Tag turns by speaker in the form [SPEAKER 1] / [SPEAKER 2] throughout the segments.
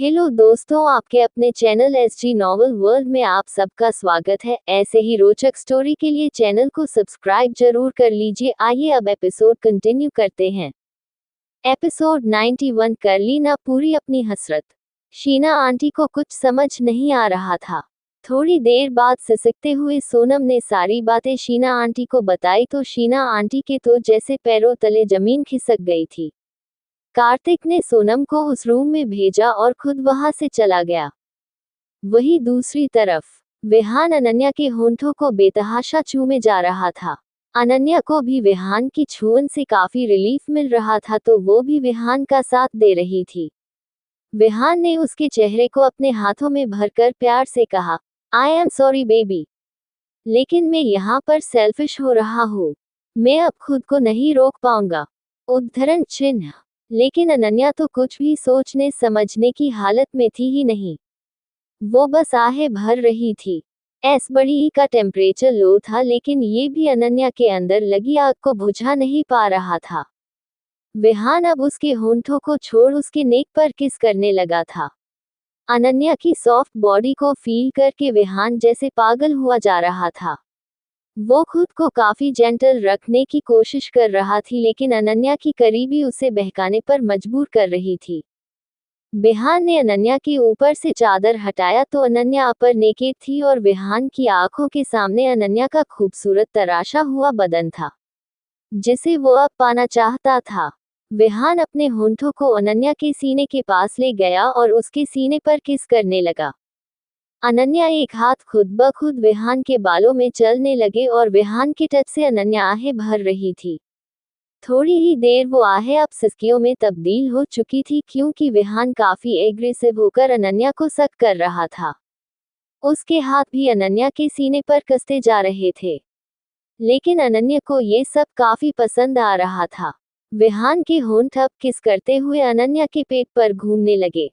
[SPEAKER 1] Hello दोस्तों, आपके अपने चैनल एसजी नॉवल वर्ल्ड में आप सबका स्वागत है। ऐसे ही रोचक स्टोरी के लिए चैनल को सब्सक्राइब जरूर कर लीजिए। आइए अब एपिसोड कंटिन्यू करते हैं। एपिसोड 91। कर ली ना पूरी अपनी हसरत। शीना आंटी को कुछ समझ नहीं आ रहा था। थोड़ी देर बाद सिसकते हुए सोनम ने सारी बातें शीना आंटी को बताई तो शीना आंटी के तो जैसे पैरों तले जमीन खिसक गई थी। कार्तिक ने सोनम को उस रूम में भेजा और खुद वहां से चला गया। वहीं दूसरी तरफ विहान अनन्या के होंठों को बेतहाशा चूमे जा रहा था। अनन्या को भी विहान की छुअन से काफी रिलीफ मिल रहा था तो वो भी विहान का साथ दे रही थी। विहान ने उसके चेहरे को अपने हाथों में भरकर प्यार से कहा, आई एम सॉरी बेबी, लेकिन मैं यहाँ पर सेल्फिश हो रहा हूँ। मैं अब खुद को नहीं रोक पाऊंगा। उद्धरण चिन्ह। लेकिन अनन्या तो कुछ भी सोचने समझने की हालत में थी ही नहीं। वो बस आहें भर रही थी। बड़ी का टेम्परेचर लो था लेकिन ये भी अनन्या के अंदर लगी आग को बुझा नहीं पा रहा था। विहान अब उसके होंठों को छोड़ उसके नेक पर किस करने लगा था। अनन्या की सॉफ्ट बॉडी को फील करके विहान जैसे पागल हुआ जा रहा था। वो खुद को काफी जेंटल रखने की कोशिश कर रहा थी लेकिन अनन्या की करीबी उसे बहकाने पर मजबूर कर रही थी। विहान ने अनन्या के ऊपर से चादर हटाया तो अनन्या अपर नेकेड थी और विहान की आंखों के सामने अनन्या का खूबसूरत तराशा हुआ बदन था, जिसे वो अब पाना चाहता था। विहान अपने होंठों को अनन्या के सीने के पास ले गया और उसके सीने पर किस करने लगा। अनन्या एक हाथ खुद ब खुद विहान के बालों में चलने लगे और विहान के टच से अनन्या आहें भर रही थी। थोड़ी ही देर वो आहें अब सिसकियों में तब्दील हो चुकी थी क्योंकि विहान काफी एग्रेसिव होकर अनन्या को सख्त कर रहा था। उसके हाथ भी अनन्या के सीने पर कसते जा रहे थे, लेकिन अनन्या को ये सब काफी पसंद आ रहा था। विहान के होंठ अब किस करते हुए अनन्या के पेट पर घूमने लगे।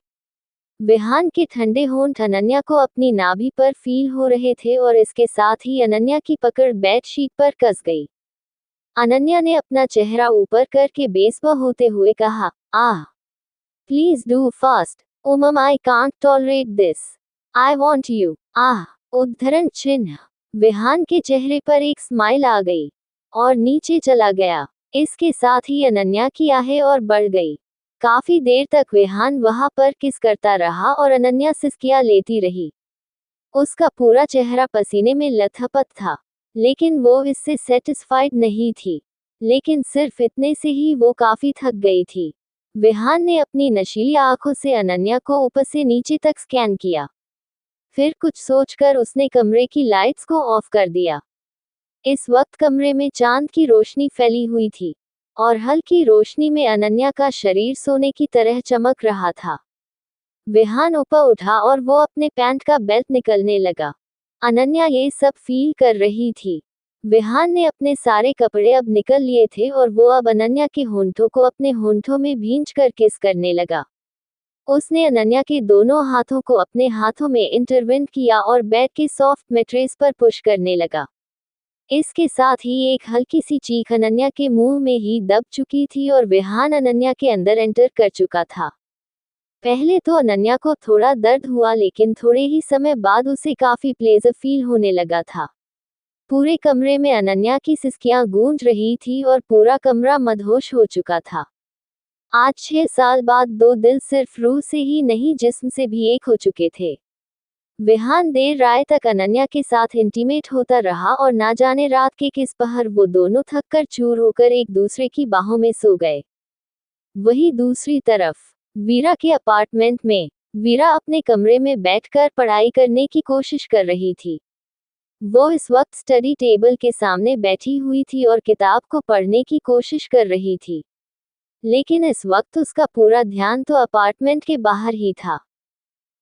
[SPEAKER 1] विहान के ठंडे होंठ अनन्या को अपनी नाभि पर फील हो रहे थे और इसके साथ ही अनन्या की पकड़ बेडशीट पर कस गई। अनन्या ने अपना चेहरा ऊपर करके बेसवा होते हुए कहा, ah, please do fast. Oh mm, I can't tolerate this. I want you. Ah. उद्धरण चिन्ह। विहान के चेहरे पर एक स्माइल आ गई और नीचे चला गया। इसके साथ ही अनन्या की आहें और बढ़ गई। काफी देर तक विहान वहां पर किस करता रहा और अनन्या सिसकियां लेती रही। उसका पूरा चेहरा पसीने में लथपथ था, लेकिन वो इससे सेटिस्फाइड नहीं थी। लेकिन सिर्फ इतने से ही वो काफी थक गई थी। विहान ने अपनी नशीली आंखों से अनन्या को ऊपर से नीचे तक स्कैन किया। फिर कुछ सोचकर उसने कमरे की लाइट्स को ऑफ कर दिया। इस वक्त कमरे में चांद की रोशनी फैली हुई थी और हल्की रोशनी में अनन्या का शरीर सोने की तरह चमक रहा था। विहान ऊपर उठा और वो अपने पैंट का बेल्ट निकलने लगा। अनन्या ये सब फील कर रही थी। विहान ने अपने सारे कपड़े अब निकल लिए थे और वो अब अनन्या के होंठों को अपने होंठों में भींच कर किस करने लगा। उसने अनन्या के दोनों हाथों को अपने हाथों में इंटरवेंट किया और बेड के सॉफ्ट मैट्रेस पर पुश करने लगा। इसके साथ ही एक हल्की सी चीख अनन्या के मुंह में ही दब चुकी थी और विहान अनन्या के अंदर एंटर कर चुका था। पहले तो अनन्या को थोड़ा दर्द हुआ लेकिन थोड़े ही समय बाद उसे काफी प्लेजर फील होने लगा था। पूरे कमरे में अनन्या की सिसकियां गूंज रही थी और पूरा कमरा मदहोश हो चुका था। आज 6 साल बाद दो दिल सिर्फ रूह से ही नहीं जिस्म से भी एक हो चुके थे। विहान देर रात तक अनन्या के साथ इंटीमेट होता रहा और ना जाने रात के किस पहर वो दोनों थक कर चूर होकर एक दूसरे की बाहों में सो गए। वहीं दूसरी तरफ वीरा के अपार्टमेंट में वीरा अपने कमरे में बैठकर पढ़ाई करने की कोशिश कर रही थी। वो इस वक्त स्टडी टेबल के सामने बैठी हुई थी और किताब को पढ़ने की कोशिश कर रही थी, लेकिन इस वक्त उसका पूरा ध्यान तो अपार्टमेंट के बाहर ही था।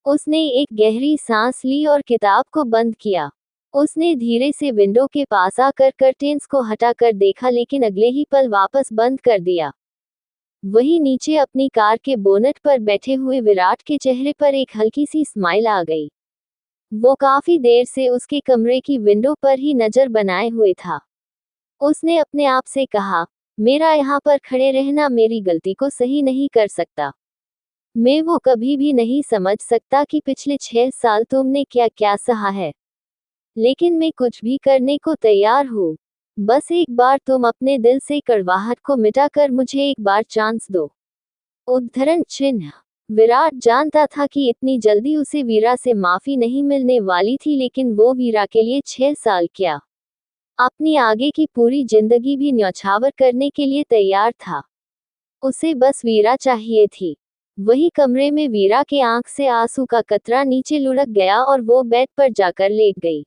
[SPEAKER 1] उसने एक गहरी सांस ली और किताब को बंद किया। उसने धीरे से विंडो के पास आकर कर्टेन्स को हटाकर देखा लेकिन अगले ही पल वापस बंद कर दिया। वहीं नीचे अपनी कार के बोनट पर बैठे हुए विराट के चेहरे पर एक हल्की सी स्माइल आ गई। वो काफी देर से उसके कमरे की विंडो पर ही नजर बनाए हुए था। उसने अपने आप से कहा, मेरा यहाँ पर खड़े रहना मेरी गलती को सही नहीं कर सकता। मैं वो कभी भी नहीं समझ सकता कि पिछले 6 साल तुमने क्या क्या सहा है। लेकिन मैं कुछ भी करने को तैयार हूँ। बस एक बार तुम अपने दिल से कड़वाहट को मिटाकर मुझे एक बार चांस दो। उद्धरण चिन्ह। विराट जानता था कि इतनी जल्दी उसे वीरा से माफी नहीं मिलने वाली थी, लेकिन वो वीरा के लिए 6 साल क्या, अपनी आगे की पूरी जिंदगी भी न्यौछावर करने के लिए तैयार था। उसे बस वीरा चाहिए थी। वही कमरे में वीरा के आंख से आंसू का कतरा नीचे लुढ़क गया और वो बेड पर जाकर लेट गई।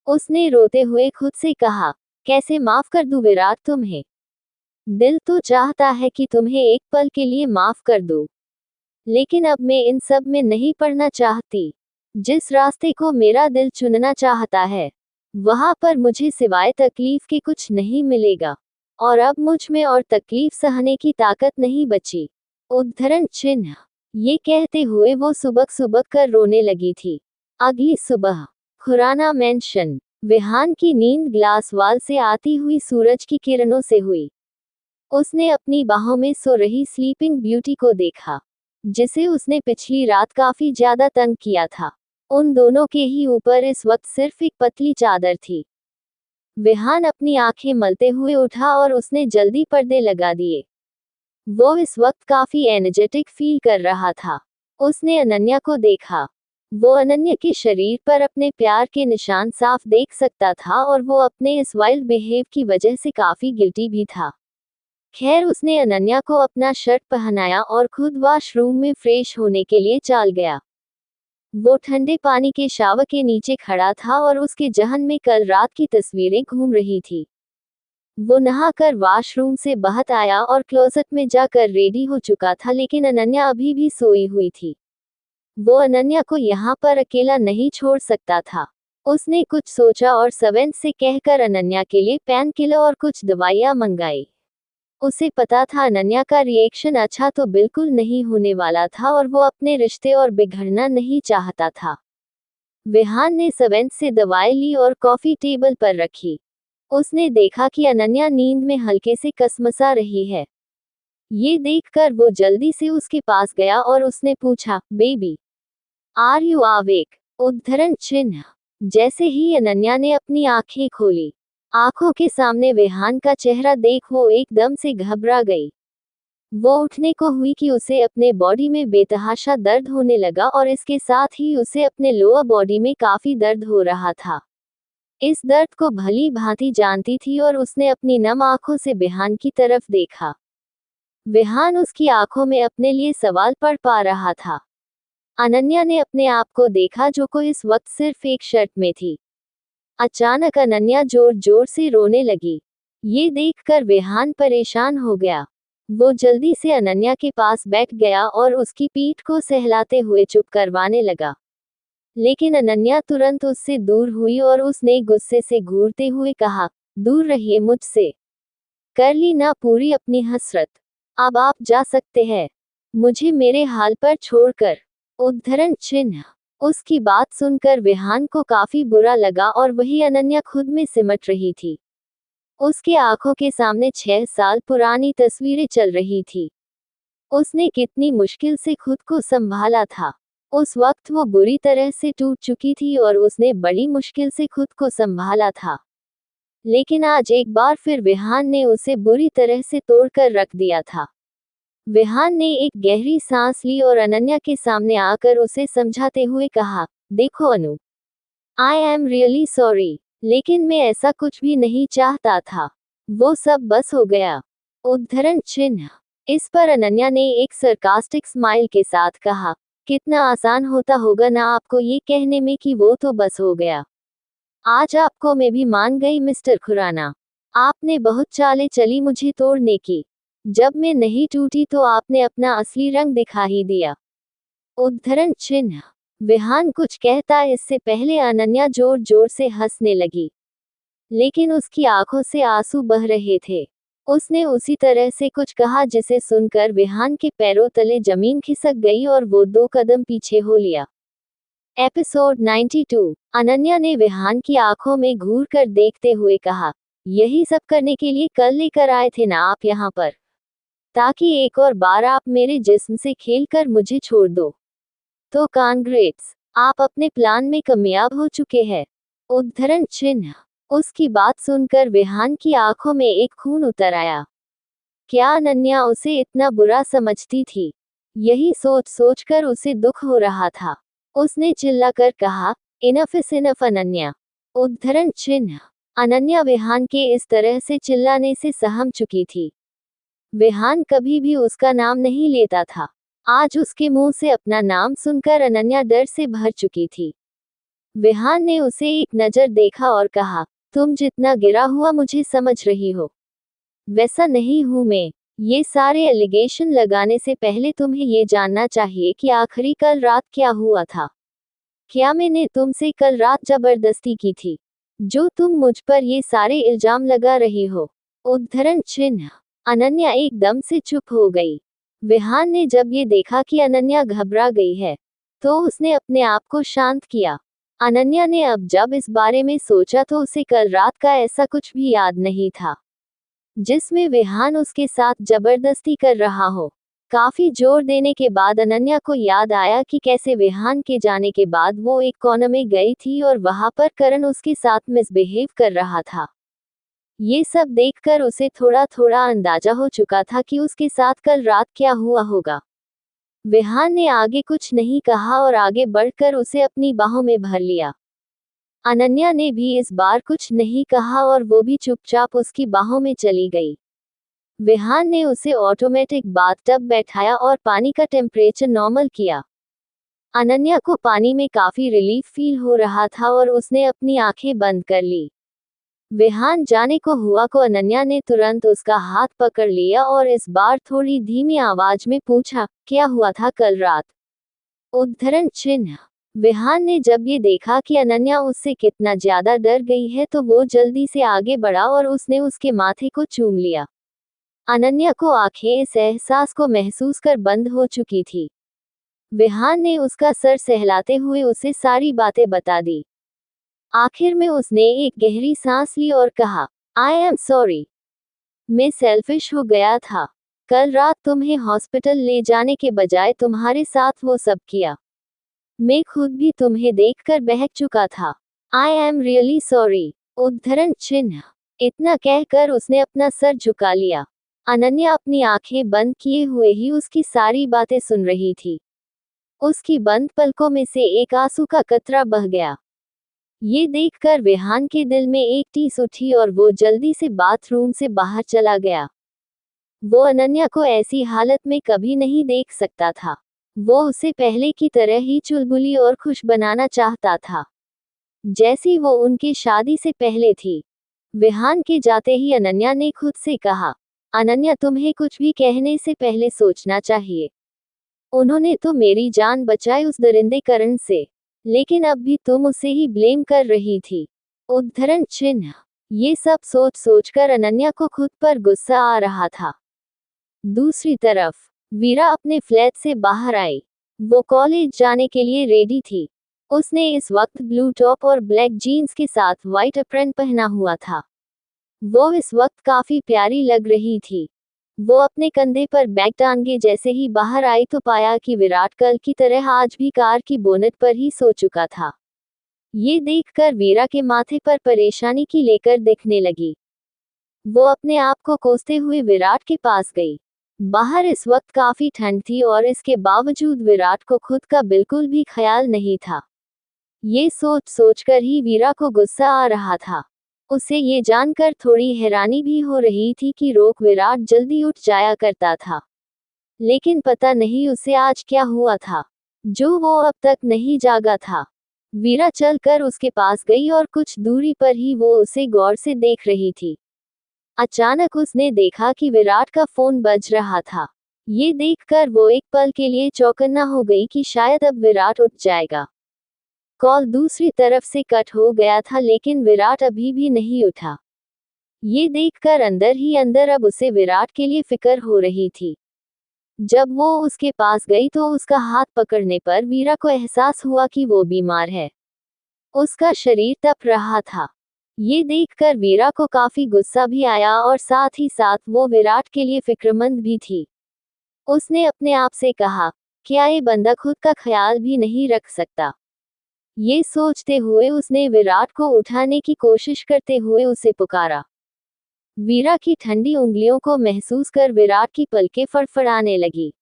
[SPEAKER 1] उसने रोते हुए खुद से कहा, कैसे माफ कर दूं विराट तुम्हें। दिल तो चाहता है कि तुम्हें एक पल के लिए माफ कर दूं, लेकिन अब मैं इन सब में नहीं पड़ना चाहती। जिस रास्ते को मेरा दिल चुनना चाहता है, वहां पर मुझे सिवाय तकलीफ के कुछ नहीं मिलेगा, और अब मुझ में और तकलीफ सहने की ताकत नहीं बची। उद्धरण चिन्ह। ये कहते हुए वो सुबक सुबक कर रोने लगी थी। अगली सुबह खुराना मेंशन। विहान की नींद ग्लास वाल से आती हुई सूरज की किरणों से हुई। उसने अपनी बाहों में सो रही स्लीपिंग ब्यूटी को देखा, जिसे उसने पिछली रात काफी ज्यादा तंग किया था। उन दोनों के ही ऊपर इस वक्त सिर्फ एक पतली चादर थी। विहान अपनी आंखें मलते हुए उठा और उसने जल्दी पर्दे लगा दिए। वो इस वक्त काफी एनर्जेटिक फील कर रहा था। उसने अनन्या को देखा। वो अनन्या के शरीर पर अपने प्यार के निशान साफ देख सकता था, और वो अपने इस वाइल्ड बिहेव की वजह से काफी गिल्टी भी था। खैर, उसने अनन्या को अपना शर्ट पहनाया और खुद वॉशरूम में फ्रेश होने के लिए चल गया। वो ठंडे पानी के शावर के नीचे खड़ा था और उसके जहन में कल रात की तस्वीरें घूम रही थी। वो नहाकर वॉशरूम से बाहर आया और क्लोजेट में जाकर रेडी हो चुका था, लेकिन अनन्या अभी भी सोई हुई थी। वो अनन्या को यहाँ पर अकेला नहीं छोड़ सकता था। उसने कुछ सोचा और सर्वेंट से कहकर अनन्या के लिए पेन किलर और कुछ दवाइयाँ मंगाई। उसे पता था अनन्या का रिएक्शन अच्छा तो बिल्कुल नहीं होने वाला था, और वो अपने रिश्ते और बिगड़ना नहीं चाहता था। विहान ने सर्वेंट से दवाई ली और कॉफी टेबल पर रखी। उसने देखा कि अनन्या नींद में हल्के से कसमसा रही है। ये देखकर वो जल्दी से उसके पास गया और उसने पूछा, बेबी, आर यू अवेक? उद्धरण चिन्ह। जैसे ही अनन्या ने अपनी आंखें खोली, आंखों के सामने विहान का चेहरा देख वो एकदम से घबरा गई। वो उठने को हुई कि उसे अपने बॉडी में बेतहाशा दर्द होने लगा, और इसके साथ ही उसे अपने लोअर बॉडी में काफी दर्द हो रहा था। इस दर्द को भली भांति जानती थी और उसने अपनी नम आंखों से विहान की तरफ देखा। विहान उसकी आंखों में अपने लिए सवाल पढ़ पा रहा था। अनन्या ने अपने आप को देखा, जो को इस वक्त सिर्फ एक शर्ट में थी। अचानक अनन्या जोर जोर से रोने लगी। ये देखकर विहान परेशान हो गया। वो जल्दी से अनन्या के पास बैठ गया और उसकी पीठ को सहलाते हुए चुप करवाने लगा। लेकिन अनन्या तुरंत उससे दूर हुई और उसने गुस्से से घूरते हुए कहा, दूर रहिए मुझसे। कर ली ना पूरी अपनी हसरत। अब आप जा सकते हैं, मुझे मेरे हाल पर छोड़कर। उद्धरण चिन्ह। उसकी बात सुनकर विहान को काफी बुरा लगा, और वही अनन्या खुद में सिमट रही थी। उसके आंखों के सामने 6 साल पुरानी तस्वीरें चल रही थी। उसने कितनी मुश्किल से खुद को संभाला था। उस वक्त वो बुरी तरह से टूट चुकी थी और उसने बड़ी मुश्किल से खुद को संभाला था। लेकिन आज एक बार फिर विहान ने उसे बुरी तरह से तोड़कर रख दिया था। विहान ने एक गहरी सांस ली और अनन्या के सामने आकर उसे समझाते हुए कहा, देखो अनु, आई एम रियली सॉरी, लेकिन मैं ऐसा कुछ भी नहीं चाहता था। वो सब बस हो गया। उद्धरण चिन्ह। इस पर अनन्या ने एक सरकास्टिक स्माइल के साथ कहा, कितना आसान होता होगा ना आपको ये कहने में कि वो तो बस हो गया। आज आपको मैं भी मान गई मिस्टर खुराना। आपने बहुत चालें चली मुझे तोड़ने की। जब मैं नहीं टूटी तो आपने अपना असली रंग दिखा ही दिया। उद्धरण चिन्ह। विहान कुछ कहता इससे पहले अनन्या जोर जोर से हंसने लगी, लेकिन उसकी आंखों से आंसू बह रहे थे। उसने उसी तरह से कुछ कहा जिसे सुनकर विहान के पैरों तले जमीन खिसक गई और वो 2 कदम पीछे हो लिया। एपिसोड 92। अनन्या ने विहान की आंखों में घूर कर देखते हुए कहा, यही सब करने के लिए कल लेकर आए थे ना आप यहाँ पर? ताकि एक और बार आप मेरे जिस्म से खेलकर मुझे छोड़ दो। तो कांग्रेट्स, आप अपने प्लान में कामयाब हो चुके हैं। उद्धरण चिन्ह। उसकी बात सुनकर विहान की आंखों में एक खून उतर आया। क्या अनन्या उसे इतना बुरा समझती थी? यही सोच सोचकर उसे दुख हो रहा था। उसने चिल्लाकर कहा, इनफ इज इनफ अनन्या। उद्धरण चिन्ह। अनन्या विहान के इस तरह से चिल्लाने से सहम चुकी थी। विहान कभी भी उसका नाम नहीं लेता था। आज उसके मुंह से अपना नाम सुनकर अनन्या डर से भर चुकी थी। विहान ने उसे एक नजर देखा और कहा, तुम जितना गिरा हुआ मुझे समझ रही हो, वैसा नहीं हूं मैं। ये सारे एलिगेशन लगाने से पहले तुम्हें ये जानना चाहिए कि आखिरी कल रात क्या हुआ था। क्या मैंने तुमसे कल रात जबरदस्ती की थी, जो तुम मुझ पर ये सारे इल्जाम लगा रही हो? उद्धरण चिन्ह। अनन्या एकदम से चुप हो गई। विहान ने जब ये देखा कि अनन्या घबरा गई है, तो उसने अपने आप को शांत किया। अनन्या ने अब जब इस बारे में सोचा तो उसे कल रात का ऐसा कुछ भी याद नहीं था जिसमें विहान उसके साथ जबरदस्ती कर रहा हो। काफी जोर देने के बाद अनन्या को याद आया कि कैसे विहान के जाने के बाद वो एक कॉर्नर में गई थी और वहां पर करण उसके साथ मिसबिहेव कर रहा था। ये सब देखकर उसे थोड़ा थोड़ा अंदाजा हो चुका था कि उसके साथ कल रात क्या हुआ होगा। विहान ने आगे कुछ नहीं कहा और आगे बढ़कर उसे अपनी बाहों में भर लिया। अनन्या ने भी इस बार कुछ नहीं कहा और वो भी चुपचाप उसकी बाहों में चली गई। विहान ने उसे ऑटोमेटिक बाथटब बैठाया और पानी का टेम्परेचर नॉर्मल किया। अनन्या को पानी में काफी रिलीफ फील हो रहा था और उसने अपनी आंखें बंद कर ली। विहान जाने को हुआ को अनन्या ने तुरंत उसका हाथ पकड़ लिया और इस बार थोड़ी धीमी आवाज में पूछा, क्या हुआ था कल रात? उद्धरण चिन्ह। विहान ने जब ये देखा कि अनन्या उससे कितना ज्यादा डर गई है तो वो जल्दी से आगे बढ़ा और उसने उसके माथे को चूम लिया। अनन्या को आंखें इस एहसास को महसूस कर बंद हो चुकी थी। विहान ने उसका सर सहलाते हुए उसे सारी बातें बता दी। आखिर में उसने एक गहरी सांस ली और कहा, आई एम सॉरी, मैं सेल्फिश हो गया था। कल रात तुम्हें हॉस्पिटल ले जाने के बजाय तुम्हारे साथ वो सब किया। मैं खुद भी तुम्हें देखकर बहक चुका था। I am really sorry. उद्धरण चिन्ह। इतना कहकर उसने अपना सर झुका लिया। अनन्या अपनी आंखें बंद किए हुए ही उसकी सारी बातें सुन रही थी। उसकी बंद पलकों में से एक आंसू का कतरा बह गया। ये देखकर विहान के दिल में एक टीस उठी और वो जल्दी से बाथरूम से बाहर चला गया। वो अनन्या को ऐसी हालत में कभी नहीं देख सकता था। वो उसे पहले की तरह ही चुलबुली और खुश बनाना चाहता था, जैसी वो उनकी शादी से पहले थी। विहान के जाते ही अनन्या ने खुद से कहा, अनन्या तुम्हें कुछ भी कहने से पहले सोचना चाहिए। उन्होंने तो मेरी जान बचाई उस दरिंदे करण से, लेकिन अब भी तुम उसे ही ब्लेम कर रही थी। उद्धरण चिन्ह। ये सब सोच सोचकर अनन्या को खुद पर गुस्सा आ रहा था। दूसरी तरफ वीरा अपने फ्लैट से बाहर आई। वो कॉलेज जाने के लिए रेडी थी। उसने इस वक्त ब्लू टॉप और ब्लैक जीन्स के साथ व्हाइट अप्रन पहना हुआ था। वो इस वक्त काफी प्यारी लग रही थी। वो अपने कंधे पर बैग टांगे जैसे ही बाहर आई तो पाया कि विराट कल की तरह आज भी कार की बोनट पर ही सो चुका था। ये देखकर वीरा के माथे पर परेशानी की लेकर दिखने लगी। वो अपने आप को कोसते हुए विराट के पास गई। बाहर इस वक्त काफी ठंड थी और इसके बावजूद विराट को खुद का बिल्कुल भी ख्याल नहीं था। ये सोच सोचकर ही वीरा को गुस्सा आ रहा था। उसे ये जानकर थोड़ी हैरानी भी हो रही थी कि रोक विराट जल्दी उठ जाया करता था, लेकिन पता नहीं उसे आज क्या हुआ था जो वो अब तक नहीं जागा था। वीरा चलकर उसके पास गई और कुछ दूरी पर ही वो उसे गौर से देख रही थी। अचानक उसने देखा कि विराट का फोन बज रहा था। ये देखकर वो एक पल के लिए चौकन्ना हो गई कि शायद अब विराट उठ जाएगा। कॉल दूसरी तरफ से कट हो गया था लेकिन विराट अभी भी नहीं उठा। ये देखकर अंदर ही अंदर अब उसे विराट के लिए फिक्र हो रही थी। जब वो उसके पास गई तो उसका हाथ पकड़ने पर वीरा को एहसास हुआ कि वो बीमार है। उसका शरीर तप रहा था। ये देखकर वीरा को काफी गुस्सा भी आया और साथ ही साथ वो विराट के लिए फिक्रमंद भी थी। उसने अपने आप से कहा, क्या ये बंदा खुद का ख्याल भी नहीं रख सकता। ये सोचते हुए उसने विराट को उठाने की कोशिश करते हुए उसे पुकारा। वीरा की ठंडी उंगलियों को महसूस कर विराट की पलकें फड़फड़ाने लगी।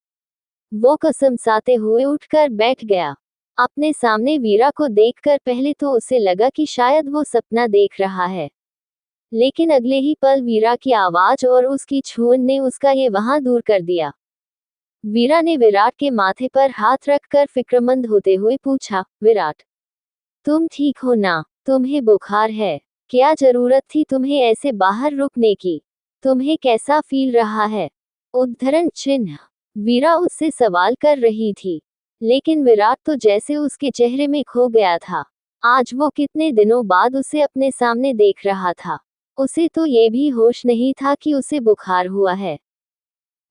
[SPEAKER 1] वो कसमसाते हुए उठकर बैठ गया। अपने सामने वीरा को देखकर पहले तो उसे लगा कि शायद वो सपना देख रहा है, लेकिन अगले ही पल वीरा की आवाज और उसकी छून ने उसका ये वहां दूर कर दिया। वीरा ने विराट के माथे पर हाथ रखकर फिक्रमंद होते हुए पूछा, विराट, तुम ठीक हो ना? तुम्हें बुखार है? क्या जरूरत थी तुम्हें ऐसे बाहर रुकने की? तुम्हें कैसा फील रहा है? उद्धरण चिन्ह। वीरा उससे सवाल कर रही थी, लेकिन विराट तो जैसे उसके चेहरे में खो गया था। आज वो कितने दिनों बाद उसे अपने सामने देख रहा था। उसे तो ये भी होश नहीं था कि उसे बुखार हुआ है।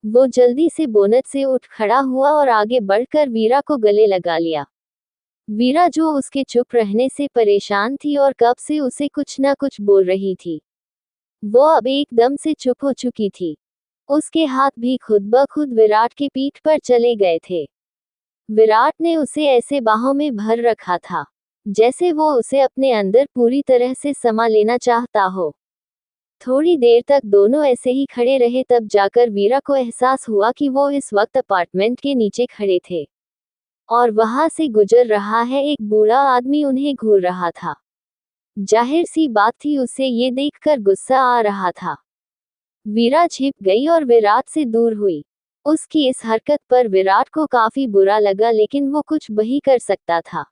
[SPEAKER 1] वो जल्दी से बोनट से उठ खड़ा हुआ और आगे बढ़कर वीरा को गले लगा लिया। वीरा जो उसके चुप रहने से परेशान थी और कब से उसे कुछ ना कुछ बोल रही थी, वो अब एकदम से चुप हो चुकी थी। उसके हाथ भी खुद ब खुद विराट की पीठ पर चले गए थे। विराट ने उसे ऐसे बाहों में भर रखा था जैसे वो उसे अपने अंदर पूरी तरह से समा लेना चाहता हो। थोड़ी देर तक दोनों ऐसे ही खड़े रहे, तब जाकर वीरा को एहसास हुआ कि वो इस वक्त अपार्टमेंट के नीचे खड़े थे और वहां से गुजर रहा है एक बूढ़ा आदमी उन्हें घूर रहा था। जाहिर सी बात थी उसे ये देखकर गुस्सा आ रहा था। वीरा छिप गई और विराट से दूर हुई। उसकी इस हरकत पर विराट को काफी बुरा लगा, लेकिन वो कुछ वही कर सकता था।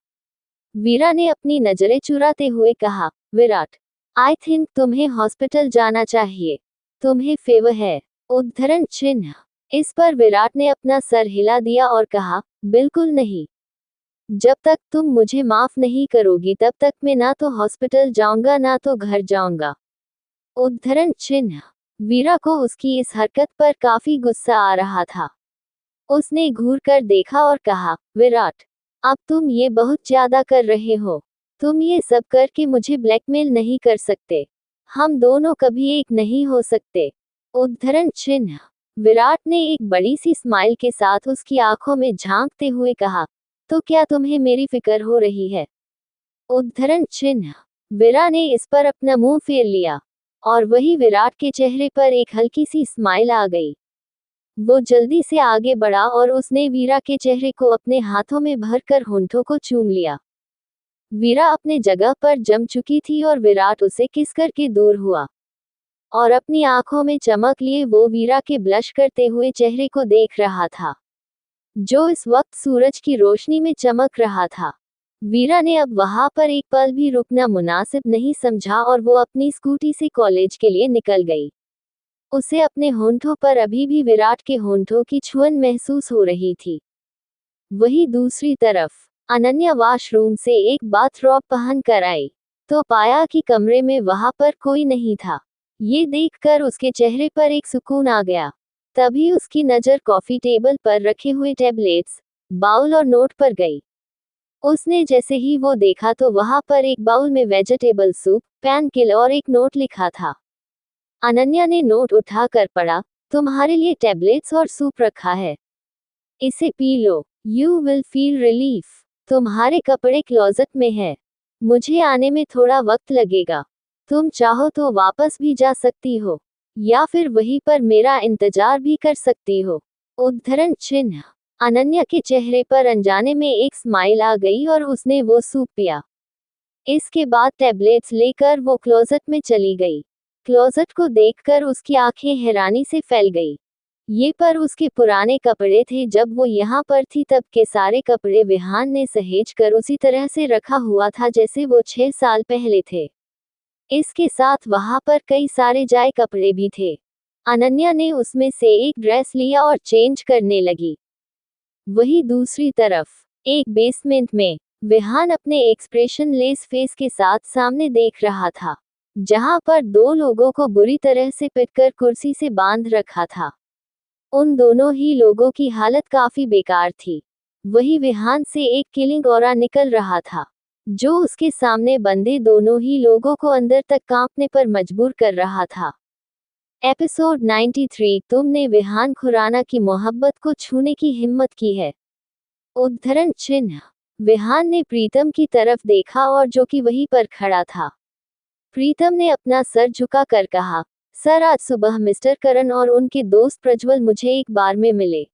[SPEAKER 1] वीरा ने अपनी नजरें चुराते हुए कहा, विराट, आई थिंक तुम्हें हॉस्पिटल जाना चाहिए। तुम्हें फीवर है। उद्धरण चिन्ह। इस पर विराट ने अपना सर हिला दिया और कहा, बिल्कुल नहीं। जब तक तुम मुझे माफ नहीं करोगी तब तक मैं ना तो हॉस्पिटल जाऊंगा ना तो घर जाऊंगा। उद्धरण चिन्ह। वीरा को उसकी इस हरकत पर काफी गुस्सा आ रहा था। उसने घूर कर देखा और कहा, विराट, अब तुम ये बहुत ज्यादा कर रहे हो। तुम ये सब करके मुझे ब्लैकमेल नहीं कर सकते। हम दोनों कभी एक नहीं हो सकते। उद्धरण चिन्ह। विराट ने एक बड़ी सी स्माइल के साथ उसकी आंखों में झांकते हुए कहा, तो क्या तुम्हें मेरी फिक्र हो रही है? उद्धरण चिन्ह। वीरा ने इस पर अपना मुंह फेर लिया और वही विराट के चेहरे पर एक हल्की सी स्माइल आ गई। वो जल्दी से आगे बढ़ा और उसने वीरा के चेहरे को अपने हाथों में भरकर होंठों को चूम लिया। वीरा अपने जगह पर जम चुकी थी और विराट उसे किस करके दूर हुआ और अपनी आंखों में चमक लिए वो वीरा के ब्लश करते हुए चेहरे को देख रहा था, जो इस वक्त सूरज की रोशनी में चमक रहा था। वीरा ने अब वहां पर एक पल भी रुकना मुनासिब नहीं समझा और वो अपनी स्कूटी से कॉलेज के लिए निकल गई। उसे अपने होंठों पर अभी भी विराट के होंठों की छुअन महसूस हो रही थी। वही दूसरी तरफ अनन्या वॉशरूम से एक बाथरॉब पहन कर आई तो पाया कि कमरे में वहां पर कोई नहीं था। ये देखकर उसके चेहरे पर एक सुकून आ गया। तभी उसकी नजर कॉफी टेबल पर रखे हुए टैबलेट्स, बाउल और नोट पर गई। उसने जैसे ही वो देखा तो वहां पर एक बाउल में वेजिटेबल सूप, पैन किल और एक नोट लिखा था। अनन्या ने नोट उठाकर पढ़ा, तुम्हारे लिए टैबलेट्स और सूप रखा है, इसे P low, you will feel relief. तुम्हारे कपड़े क्लोजेट में है, मुझे आने में थोड़ा वक्त लगेगा। तुम चाहो तो वापस भी जा सकती हो या फिर वहीं पर मेरा इंतजार भी कर सकती हो। उद्धरण चिन्ह। अनन्या के चेहरे पर अनजाने में एक स्माइल आ गई और उसने वो सूप पिया। इसके बाद टैबलेट्स लेकर वो क्लोजेट में चली गई। क्लोजेट को देखकर उसकी आंखें हैरानी से फैल गई। ये पर उसके पुराने कपड़े थे, जब वो यहाँ पर थी तब के सारे कपड़े विहान ने सहेज कर उसी तरह से रखा हुआ था जैसे वो 6 साल पहले थे। इसके साथ वहां पर कई सारे जाए कपड़े भी थे। अनन्या ने उसमें से एक ड्रेस लिया और चेंज करने लगी। वही दूसरी तरफ एक बेसमेंट में विहान अपने एक्सप्रेशन लेस फेस के साथ सामने देख रहा था, जहां पर 2 लोगों को बुरी तरह से पिटकर कुर्सी से बांध रखा था। उन दोनों ही लोगों की हालत काफी बेकार थी। वही विहान से एक किलिंग ऑरा निकल रहा था। जो उसके सामने बंधे दोनों ही लोगों को अंदर तक कांपने पर मजबूर कर रहा था। एपिसोड 93, तुमने विहान खुराना की मोहब्बत को छूने की हिम्मत की है। उद्धरण चिन्ह। विहान ने प्रीतम की तरफ देखा और जो कि वहीं पर खड़ा था। प्रीतम ने अपना सर झुका कर कहा, सर आज सुबह मिस्टर करण और उनके दोस्त प्रज्वल मुझे एक बार में मिले।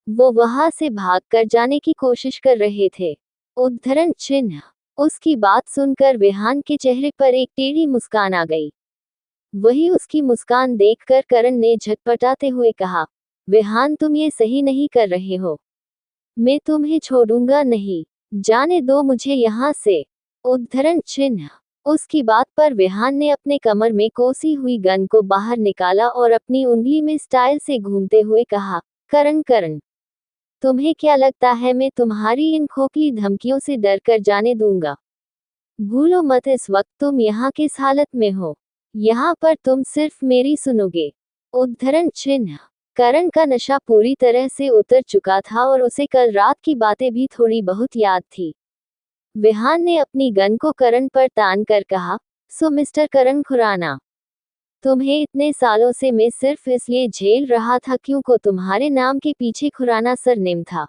[SPEAKER 1] वो वहां से भागकर जाने की कोशिश कर रहे थे। उद्धरण चिन्ह। उसकी बात सुनकर विहान के चेहरे पर एक टेढ़ी मुस्कान आ गई। वही उसकी मुस्कान देखकर करण ने झटपटाते हुए कहा, विहान तुम ये सही नहीं कर रहे हो। मैं तुम्हें छोड़ूंगा नहीं, जाने दो मुझे यहाँ से। उद्धरण चिन्ह। उसकी बात पर विहान ने अपने कमर में कोसी हुई गन को बाहर निकाला और अपनी उंगली में स्टाइल से घूमते हुए कहा, करण करण, तुम्हें क्या लगता है मैं तुम्हारी इन खोखली धमकियों से डर कर जाने दूंगा? भूलो मत इस वक्त तुम यहाँ किस हालत में हो। यहाँ पर तुम सिर्फ मेरी सुनोगे। उद्धरण चिन्ह। करण का नशा पूरी तरह से उतर चुका था और उसे कल रात की बातें भी थोड़ी बहुत याद थी। विहान ने अपनी गन को करण पर तान कर कहा, सो मिस्टर करण खुराना, तुम्हें इतने सालों से मैं सिर्फ इसलिए झेल रहा था क्योंकि तुम्हारे नाम के पीछे खुराना सरनेम था।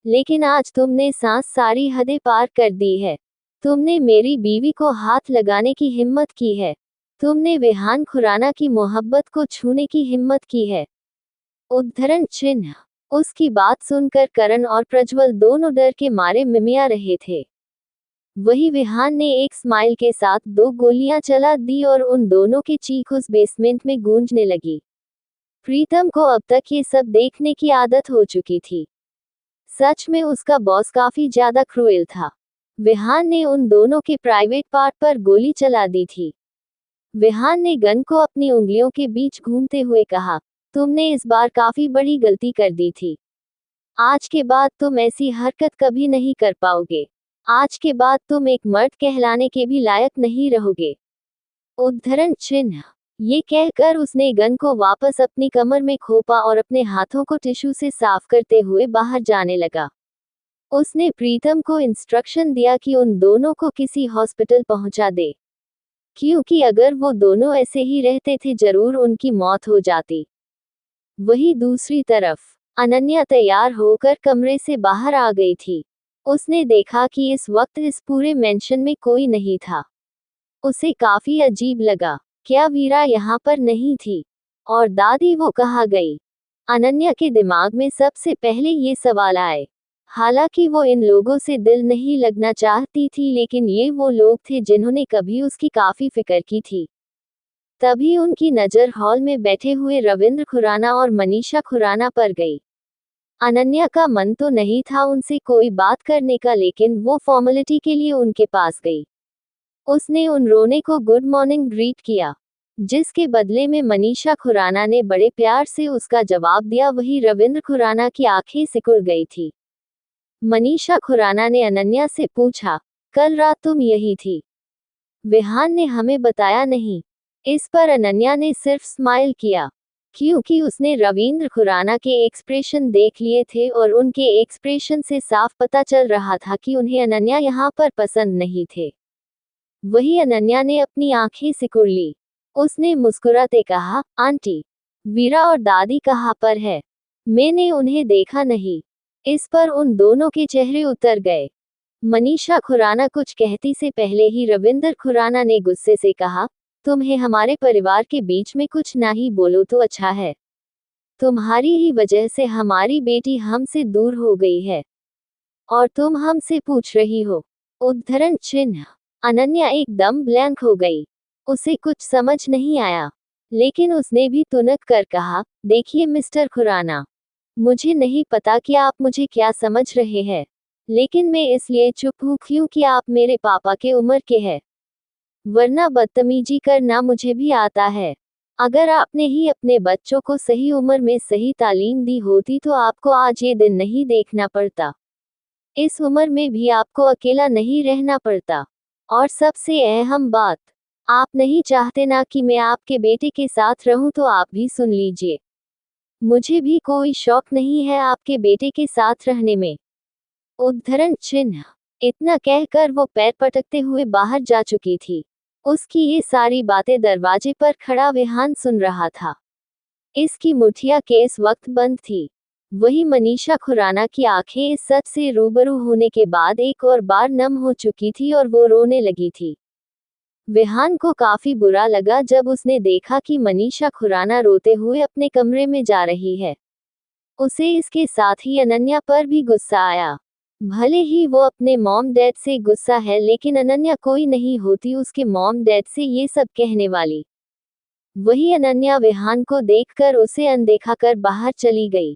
[SPEAKER 1] लेकिन आज तुमने सांस सारी हदें पार कर दी है। तुमने मेरी बीवी को हाथ लगाने की हिम्मत की है। तुमने विहान खुराना की मोहब्बत को छूने की हिम्मत की है। उद्धरण चिन्ह। उसकी बात सुनकर करण और प्रज्वल दोनों डर के मारे मिमिया रहे थे। वही विहान ने एक स्माइल के साथ 2 गोलियां चला दी और उन दोनों की चीख उस बेसमेंट में गूंजने लगी। प्रीतम को अब तक ये सब देखने की आदत हो चुकी थी। सच में उसका बॉस काफी ज्यादा क्रूएल था। विहान ने उन दोनों के प्राइवेट पार्ट पर गोली चला दी थी। विहान ने गन को अपनी उंगलियों के बीच घूमते हुए कहा, तुमने इस बार काफी बड़ी गलती कर दी थी। आज के बाद तुम ऐसी हरकत कभी नहीं कर पाओगे। आज के बाद तुम एक मर्द कहलाने के भी लायक नहीं रहोगे। उद्धरण चिन्ह। ये कहकर उसने गन को वापस अपनी कमर में खोपा और अपने हाथों को टिश्यू से साफ करते हुए बाहर जाने लगा। उसने प्रीतम को इंस्ट्रक्शन दिया कि उन दोनों को किसी हॉस्पिटल पहुंचा दे, क्योंकि अगर वो दोनों ऐसे ही रहते थे जरूर उनकी मौत हो जाती। वही दूसरी तरफ अनन्या तैयार होकर कमरे से बाहर आ गई थी। उसने देखा कि इस वक्त इस पूरे मेंशन में कोई नहीं था। उसे काफी अजीब लगा, क्या वीरा यहाँ पर नहीं थी? और दादी वो कहाँ गई? अनन्या के दिमाग में सबसे पहले ये सवाल आए। हालांकि वो इन लोगों से दिल नहीं लगना चाहती थी, लेकिन ये वो लोग थे जिन्होंने कभी उसकी काफी फिक्र की थी। तभी उनकी नजर हॉल में बैठे हुए रविंद्र खुराना और मनीषा खुराना पर गई। अनन्या का मन तो नहीं था उनसे कोई बात करने का, लेकिन वो फॉर्मेलिटी के लिए उनके पास गई। उसने उन रोने को गुड मॉर्निंग ग्रीट किया, जिसके बदले में मनीषा खुराना ने बड़े प्यार से उसका जवाब दिया। वही रविंद्र खुराना की आंखें सिकुड़ गई थी। मनीषा खुराना ने अनन्या से पूछा, कल रात तुम यही थी? विहान ने हमें बताया नहीं। इस पर अनन्या ने सिर्फ स्माइल किया, क्योंकि उसने रविंद्र खुराना के एक्सप्रेशन देख लिए थे और उनके एक्सप्रेशन से साफ पता चल रहा था कि उन्हें अनन्या यहाँ पर पसंद नहीं थे। वही अनन्या ने अपनी आंखें सिकुड़ ली। उसने मुस्कुराते कहा, आंटी, वीरा और दादी कहाँ पर है? मैंने उन्हें देखा नहीं। इस पर उन दोनों के चेहरे उतर गए। मनीषा खुराना कुछ कहती से पहले ही रविंद्र खुराना ने गुस्से से कहा, तुम्हें हमारे परिवार के बीच में कुछ ना ही बोलो तो अच्छा है। तुम्हारी ही वजह से हमारी बेटी हमसे दूर हो गई है और तुम हमसे पूछ रही हो। उद्धरण चिन्ह। अनन्या एकदम ब्लैंक हो गई। उसे कुछ समझ नहीं आया, लेकिन उसने भी तुनक कर कहा, देखिए मिस्टर खुराना, मुझे नहीं पता कि आप मुझे क्या समझ रहे हैं, लेकिन मैं इसलिए चुप हूँ क्योंकि आप मेरे पापा के उम्र के हैं, वरना बदतमीजी करना मुझे भी आता है। अगर आपने ही अपने बच्चों को सही उम्र में सही तालीम दी होती तो आपको आज ये दिन नहीं देखना पड़ता। इस उम्र में भी आपको अकेला नहीं रहना पड़ता। और सबसे अहम बात, आप नहीं चाहते ना कि मैं आपके बेटे के साथ रहूं तो आप भी सुन लीजिए, मुझे भी कोई शौक नहीं है आपके बेटे के साथ रहने में। उद्धरण चिन्ह। इतना कहकर वो पैर पटकते हुए बाहर जा चुकी थी। उसकी ये सारी बातें दरवाजे पर खड़ा विहान सुन रहा था। इसकी मुठिया के इस वक्त बंद थी। वही मनीषा खुराना की आंखें इस सच से रूबरू होने के बाद एक और बार नम हो चुकी थी और वो रोने लगी थी। विहान को काफी बुरा लगा जब उसने देखा कि मनीषा खुराना रोते हुए अपने कमरे में जा रही है। उसे इसके साथ ही अनन्या पर भी गुस्सा आया। भले ही वो अपने मॉम डैड से गुस्सा है, लेकिन अनन्या कोई नहीं होती उसके मॉम डैड से ये सब कहने वाली। वही अनन्या विहान को देखकर उसे अनदेखा कर बाहर चली गई।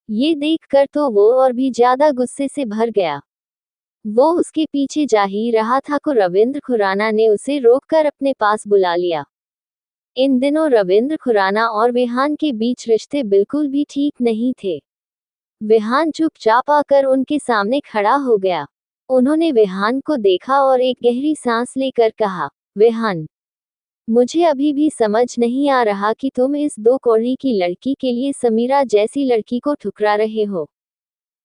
[SPEAKER 1] ये देखकर तो वो और भी ज्यादा गुस्से से भर गया। वो उसके पीछे जा ही रहा था को रविंद्र खुराना ने उसे रोककर अपने पास बुला लिया। इन दिनों रविंद्र खुराना और विहान के बीच रिश्ते बिल्कुल भी ठीक नहीं थे। विहान चुपचाप आकर उनके सामने खड़ा हो गया। उन्होंने विहान को देखा और एक गहरी सांस लेकर कहा, विहान, मुझे अभी भी समझ नहीं आ रहा कि तुम इस दो कौड़ी की लड़की के लिए समीरा जैसी लड़की को ठुकरा रहे हो,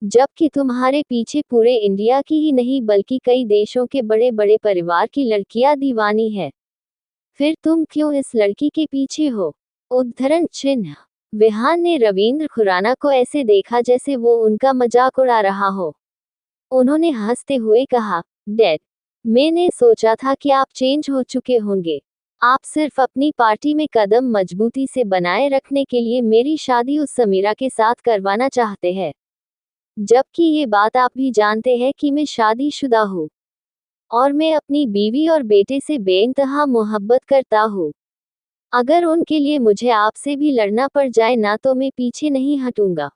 [SPEAKER 1] जबकि तुम्हारे पीछे पूरे इंडिया की ही नहीं बल्कि कई देशों के बड़े बड़े परिवार की लड़कियां दीवानी है। फिर तुम क्यों इस लड़की के पीछे हो? उद्धरण चिन्ह। विहान ने रविंद्र खुराना को ऐसे देखा जैसे वो उनका मजाक उड़ा रहा हो। उन्होंने हंसते हुए कहा, डैड, मैंने सोचा था कि आप चेंज हो चुके होंगे। आप सिर्फ अपनी पार्टी में कदम मजबूती से बनाए रखने के लिए मेरी शादी उस समीरा के साथ करवाना चाहते हैं, जबकि ये बात आप भी जानते हैं कि मैं शादीशुदा हूँ और मैं अपनी बीवी और बेटे से बेइंतहा मोहब्बत करता हूँ। अगर उनके लिए मुझे आपसे भी लड़ना पड़ जाए ना तो मैं पीछे नहीं हटूंगा।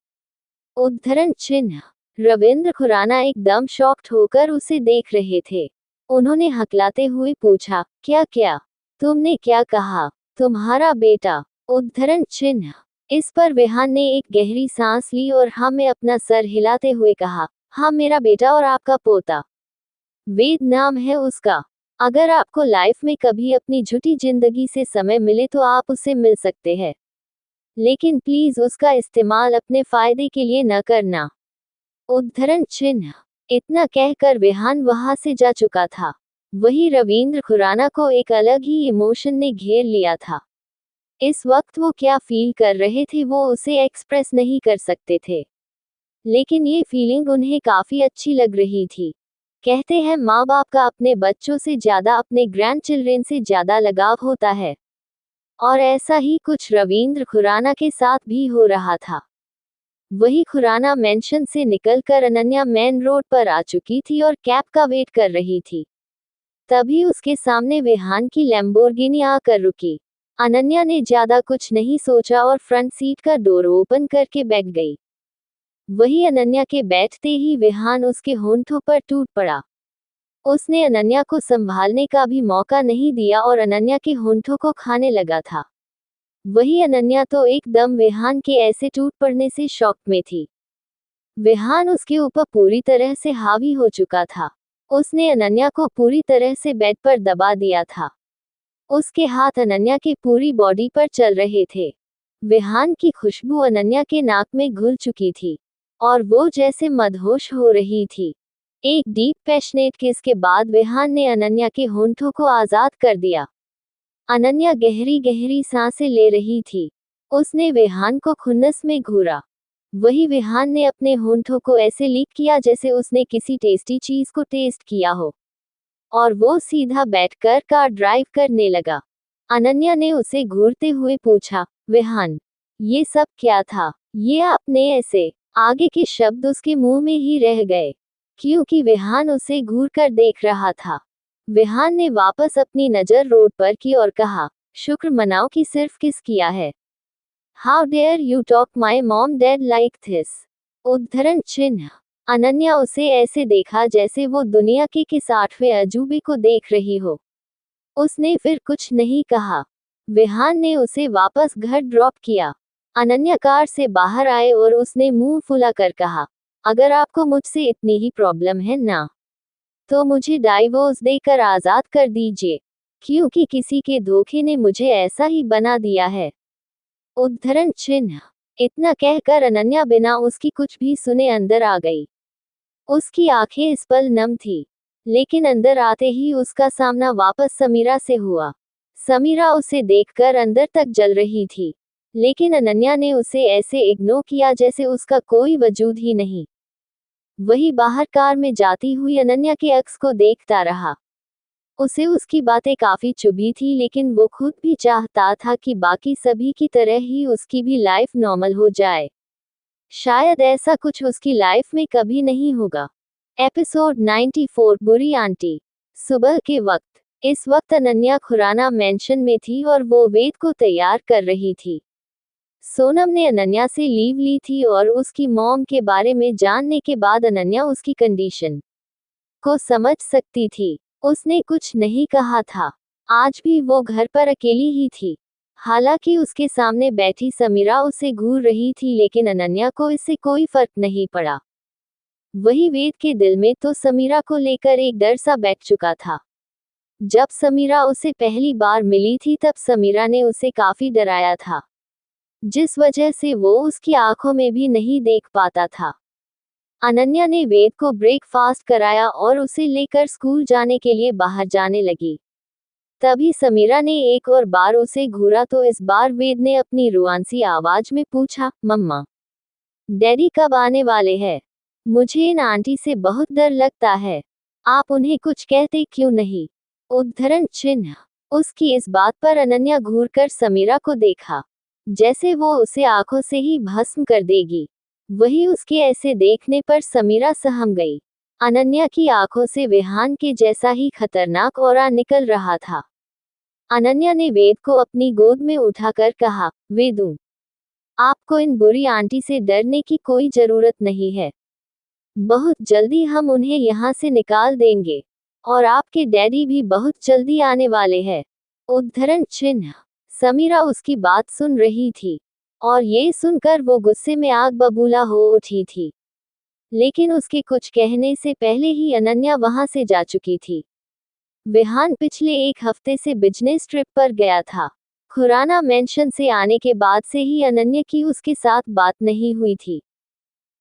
[SPEAKER 1] उद्धरण चिन्ह। रविंद्र खुराना एकदम शॉक्ड होकर उसे देख रहे थे। उन्होंने हकलाते हुए पूछा, क्या क्या? तुमने क्या कहा? तुम्हारा बेटा? उद्धरण चिन्ह। इस पर विहान ने एक गहरी सांस ली और हाँ में अपना सर हिलाते हुए कहा, हाँ, मेरा बेटा और आपका पोता। वेद नाम है उसका। अगर आपको लाइफ में कभी अपनी झूठी जिंदगी से समय मिले तो आप उससे मिल सकते हैं, लेकिन प्लीज उसका इस्तेमाल अपने फायदे के लिए न करना। उद्धरण चिन्ह। इतना कहकर विहान वहां से जा चुका था। वही रविंद्र खुराना को एक अलग ही इमोशन ने घेर लिया था। इस वक्त वो क्या फील कर रहे थे वो उसे एक्सप्रेस नहीं कर सकते थे, लेकिन ये फीलिंग उन्हें काफी अच्छी लग रही थी। कहते हैं माँ बाप का अपने बच्चों से ज्यादा अपने ग्रैंड चिल्ड्रेन से ज्यादा लगाव होता है, और ऐसा ही कुछ रविंद्र खुराना के साथ भी हो रहा था। वही खुराना मेंशन से निकलकर अनन्या मेन रोड पर आ चुकी थी और कैब का वेट कर रही थी। तभी उसके सामने विहान की लैम्बोर्गिनी आकर रुकी। अनन्या ने ज्यादा कुछ नहीं सोचा और फ्रंट सीट का डोर ओपन करके बैठ गई। वही अनन्या के बैठते ही विहान उसके होंठों पर टूट पड़ा। उसने अनन्या को संभालने का भी मौका नहीं दिया और अनन्या के होंठों को खाने लगा था। वही अनन्या तो एकदम विहान के ऐसे टूट पड़ने से शॉक में थी। विहान उसके ऊपर पूरी तरह से हावी हो चुका था। उसने अनन्या को पूरी तरह से बेड पर दबा दिया था। उसके हाथ अनन्या की पूरी बॉडी पर चल रहे थे। विहान की खुशबू अनन्या के नाक में घुल चुकी थी और वो जैसे मदहोश हो रही थी। एक डीप पैशनेट किस के बाद विहान ने अनन्या के होंठों को आजाद कर दिया। अनन्या गहरी गहरी सांसें ले रही थी। उसने विहान को खुन्नस में घूरा। वही विहान ने अपने होंठों को ऐसे लीक किया जैसे उसने किसी टेस्टी चीज को टेस्ट किया हो, और वो सीधा बैठकर कार ड्राइव करने लगा। अनन्या ने उसे घूरते हुए पूछा, विहान, ये सब क्या था? ये आपने ऐसे? आगे के शब्द उसके मुंह में ही रह गए, क्योंकि विहान उसे घूर कर देख रहा था। विहान ने वापस अपनी नजर रोड पर की और कहा, शुक्र मनाओ कि सिर्फ किस किया है। How dare you talk my mom dad like this? उद्धरण चिन्ह। अनन्या उसे ऐसे देखा जैसे वो दुनिया के किस 8वें अजूबे को देख रही हो। उसने फिर कुछ नहीं कहा। विहान ने उसे वापस घर ड्रॉप किया। अनन्या कार से बाहर आए और उसने मुंह फुलाकर कहा, अगर आपको मुझसे इतनी ही प्रॉब्लम है ना, तो मुझे डाइवोर्स देकर आजाद कर दीजिए, क्योंकि किसी के धोखे ने मुझे ऐसा ही बना दिया है। उद्धरण चिन्ह। इतना कहकर अनन्या बिना उसकी कुछ भी सुने अंदर आ गई। उसकी आंखें इस पल नम थी, लेकिन अंदर आते ही उसका सामना वापस समीरा से हुआ। समीरा उसे देखकर अंदर तक जल रही थी, लेकिन अनन्या ने उसे ऐसे इग्नोर किया जैसे उसका कोई वजूद ही नहीं। वही बाहर कार में जाती हुई अनन्या के अक्स को देखता रहा। उसे उसकी बातें काफी चुभी थी, लेकिन वो खुद भी चाहता था कि बाकी सभी की तरह ही उसकी भी लाइफ नॉर्मल हो जाए। शायद ऐसा कुछ उसकी लाइफ में कभी नहीं होगा। एपिसोड 94 बुरी आंटी। सुबह के वक्त। इस वक्त अनन्या खुराना मेंशन में थी और वो वेद को तैयार कर रही थी। सोनम ने अनन्या से लीव ली थी और उसकी मॉम के बारे में जानने के बाद अनन्या उसकी कंडीशन को समझ सकती थी। उसने कुछ नहीं कहा था। आज भी वो घर पर अकेली ही थी। हालांकि उसके सामने बैठी समीरा उसे घूर रही थी, लेकिन अनन्या को इससे कोई फर्क नहीं पड़ा। वही वेद के दिल में तो समीरा को लेकर एक डर सा बैठ चुका था। जब समीरा उसे पहली बार मिली थी तब समीरा ने उसे काफी डराया था, जिस वजह से वो उसकी आंखों में भी नहीं देख पाता था। अनन्या ने वेद को ब्रेकफास्ट कराया और उसे लेकर स्कूल जाने के लिए बाहर जाने लगी। तभी समीरा ने एक और बार उसे घूरा तो इस बार वेद ने अपनी रुआंसी आवाज में पूछा, मम्मा, डैडी कब आने वाले हैं? मुझे इन आंटी से बहुत डर लगता है। आप उन्हें कुछ कहते क्यों नहीं? उद्धरण चिन्ह। उसकी इस बात पर अनन्या घूरकर समीरा को देखा, जैसे वो उसे आंखों से ही भस्म कर देगी। वही उसके ऐसे देखने पर समीरा सहम गई। अनन्या की आंखों से विहान के जैसा ही खतरनाक ऑरा निकल रहा था। अनन्या ने वेद को अपनी गोद में उठाकर कहा, वेदू, आपको इन बुरी आंटी से डरने की कोई जरूरत नहीं है। बहुत जल्दी हम उन्हें यहाँ से निकाल देंगे और आपके डैडी भी बहुत जल्दी आने वाले हैं। उद्धरण चिन्ह। समीरा उसकी बात सुन रही थी और ये सुनकर वो गुस्से में आग बबूला हो उठी थी, लेकिन उसके कुछ कहने से पहले ही अनन्या वहां से जा चुकी थी। विहान पिछले एक हफ्ते से बिजनेस ट्रिप पर गया था। खुराना मेंशन से आने के बाद से ही अनन्या की उसके साथ बात नहीं हुई थी,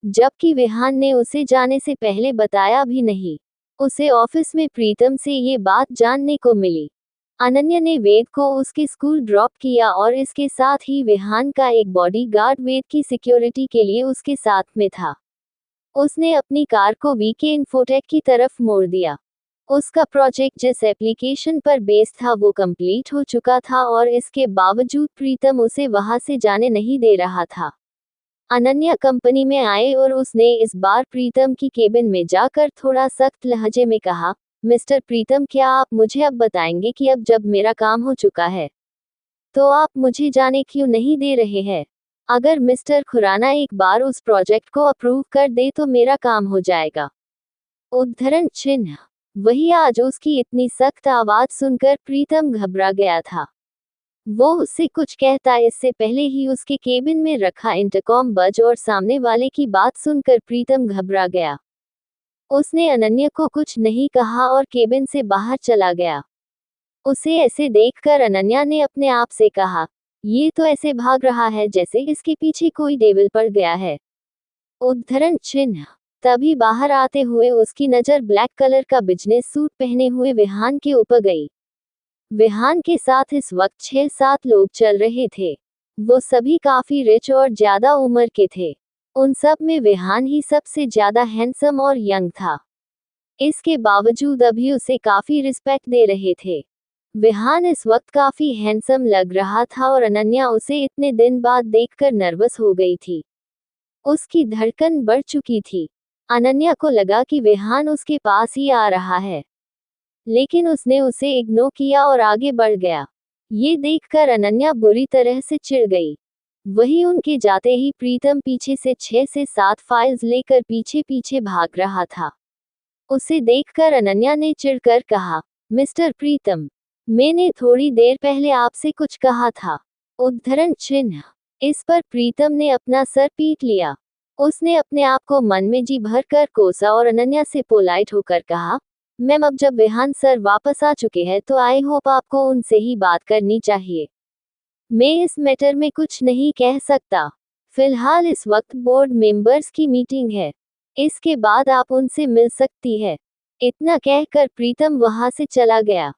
[SPEAKER 1] जबकि विहान ने उसे जाने से पहले बताया भी नहीं। उसे ऑफिस में प्रीतम से ये बात जानने को मिली। अनन्या ने वेद को उसके स्कूल ड्रॉप किया और इसके साथ ही विहान का एक बॉडीगार्ड वेद की सिक्योरिटी के लिए उसके साथ में था। उसने अपनी कार को वीके इन्फोटेक की तरफ मोड़ दिया। उसका प्रोजेक्ट जिस एप्लीकेशन पर बेस्ड था वो कंप्लीट हो चुका था और इसके बावजूद प्रीतम उसे वहां से जाने नहीं दे रहा था। अनन्या कंपनी में आए और उसने इस बार प्रीतम की केबिन में जाकर थोड़ा सख्त लहजे में कहा, मिस्टर प्रीतम, क्या आप मुझे अब बताएंगे कि अब जब मेरा काम हो चुका है तो आप मुझे जाने क्यों नहीं दे रहे हैं? अगर मिस्टर खुराना एक बार उस प्रोजेक्ट को अप्रूव कर दे तो मेरा काम हो जाएगा। उद्धरण चिन्ह। वही आज उसकी इतनी सख्त आवाज सुनकर प्रीतम घबरा गया था। वो उससे कुछ कहता इससे पहले ही उसके केबिन में रखा इंटरकॉम बज और सामने वाले की बात सुनकर प्रीतम घबरा गया। उसने अनन्या को कुछ नहीं कहा और केबिन से बाहर चला गया। उसे ऐसे देखकर अनन्या ने अपने आप से कहा, ये तो ऐसे भाग रहा है जैसे इसके पीछे कोई डेविल पड़ गया है। उद्धरण चिन्ह। तभी बाहर आते हुए उसकी नजर ब्लैक कलर का बिजनेस सूट पहने हुए विहान के ऊपर गई। विहान के साथ इस वक्त 6-7 लोग चल रहे थे। वो सभी काफी रिच और ज्यादा उम्र के थे। उन सब में विहान ही सबसे ज्यादा हैंडसम और यंग था। इसके बावजूद अभी उसे काफी रिस्पेक्ट दे रहे थे। विहान इस वक्त काफी हैंडसम लग रहा था और अनन्या उसे इतने दिन बाद देखकर नर्वस हो गई थी। उसकी धड़कन बढ़ चुकी थी। अनन्या को लगा कि विहान उसके पास ही आ रहा है, लेकिन उसने उसे इग्नोर किया और आगे बढ़ गया। ये देखकर अनन्या बुरी तरह से चिढ़ गई। वही उनके जाते ही प्रीतम पीछे से 6 से 7 फाइल्स लेकर पीछे पीछे भाग रहा था। उसे देखकर अनन्या ने चिढ़कर कहा, मिस्टर प्रीतम, मैंने थोड़ी देर पहले आपसे कुछ कहा था। उद्धरण चिन्ह। इस पर प्रीतम ने अपना सर पीट लिया। उसने अपने आप को मन में जी भर कर कोसा और अनन्या से पोलाइट होकर कहा, मैम, अब जब विहान सर वापस आ चुके हैं तो आई होप आपको उनसे ही बात करनी चाहिए। मैं इस मैटर में कुछ नहीं कह सकता। फिलहाल इस वक्त बोर्ड मेंबर्स की मीटिंग है। इसके बाद आप उनसे मिल सकती है। इतना कहकर प्रीतम वहां से चला गया।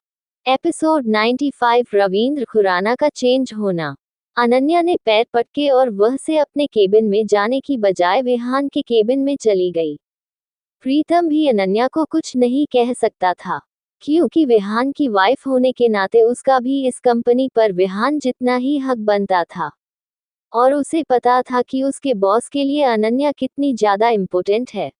[SPEAKER 1] एपिसोड 95 रविंद्र खुराना का चेंज होना। अनन्या ने पैर पटके और वह से अपने केबिन में जाने की बजाय विहान के केबिन में चली गई। प्रीतम भी अनन्या को कुछ नहीं कह सकता था, क्योंकि विहान की वाइफ होने के नाते उसका भी इस कंपनी पर विहान जितना ही हक बनता था। और उसे पता था कि उसके बॉस के लिए अनन्या कितनी ज्यादा इम्पोर्टेंट है।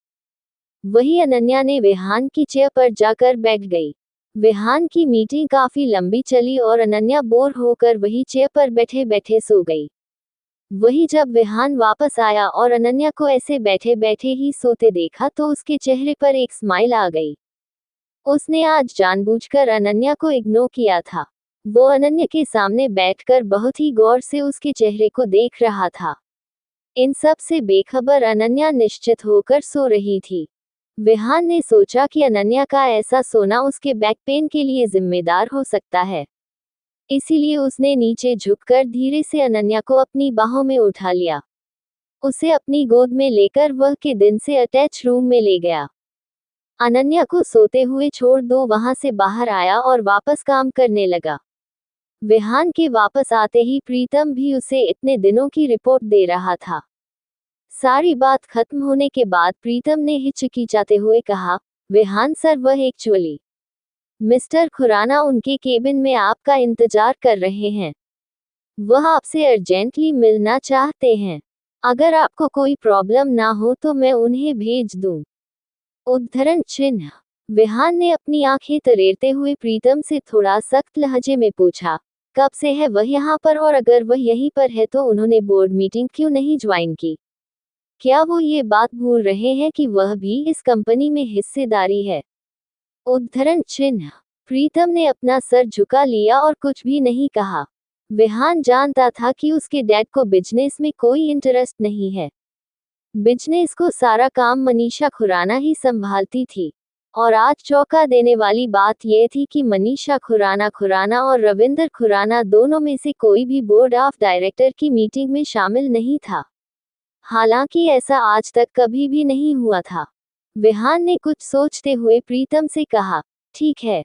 [SPEAKER 1] वही अनन्या ने विहान की चेयर पर जाकर बैठ गई। विहान की मीटिंग काफी लंबी चली और अनन्या बोर होकर वही चेयर पर बैठे बैठे सो गई। वही जब विहान वापस आया और अनन्या को ऐसे बैठे बैठे ही सोते देखा तो उसके चेहरे पर एक स्माइल आ गई। उसने आज जानबूझकर अनन्या को इग्नोर किया था। वो अनन्या के सामने बैठकर बहुत ही गौर से उसके चेहरे को देख रहा था। इन सब से बेखबर अनन्या निश्चित होकर सो रही थी। विहान ने सोचा कि अनन्या का ऐसा सोना उसके बैक पेन के लिए जिम्मेदार हो सकता है। इसीलिए उसने नीचे झुककर धीरे से अनन्या को अपनी बाहों में उठा लिया। उसे अपनी गोद में लेकर वह के दिन से अटैच रूम में ले गया। अनन्या को सोते हुए छोड़ दो वहां से बाहर आया और वापस काम करने लगा। विहान के वापस आते ही प्रीतम भी उसे इतने दिनों की रिपोर्ट दे रहा था। सारी बात खत्म होने के बाद प्रीतम ने हिचकिचाते हुए कहा, विहान सर, वह एक्चुअली मिस्टर खुराना उनके केबिन में आपका इंतजार कर रहे हैं। वह आपसे अर्जेंटली मिलना चाहते हैं। अगर आपको कोई प्रॉब्लम ना हो तो मैं उन्हें भेज दूं। उद्धरण चिन्ह। विहान ने अपनी आंखें तरेरते हुए प्रीतम से थोड़ा सख्त लहजे में पूछा, कब से है वह यहाँ पर, और अगर वह यहीं पर है तो उन्होंने बोर्ड मीटिंग क्यों नहीं ज्वाइन की? क्या वो ये बात भूल रहे हैं कि वह भी इस कंपनी में हिस्सेदारी है? उद्धरण चिन्ह। प्रीतम ने अपना सर झुका लिया और कुछ भी नहीं कहा। विहान जानता था कि उसके डैड को बिजनेस में कोई इंटरेस्ट नहीं है। बिजनेस को सारा काम मनीषा खुराना ही संभालती थी। और आज चौंका देने वाली बात यह थी कि मनीषा खुराना और रविंद्र खुराना दोनों में से कोई भी बोर्ड ऑफ डायरेक्टर की मीटिंग में शामिल नहीं था। हालांकि ऐसा आज तक कभी भी नहीं हुआ था। विहान ने कुछ सोचते हुए प्रीतम से कहा, ठीक है,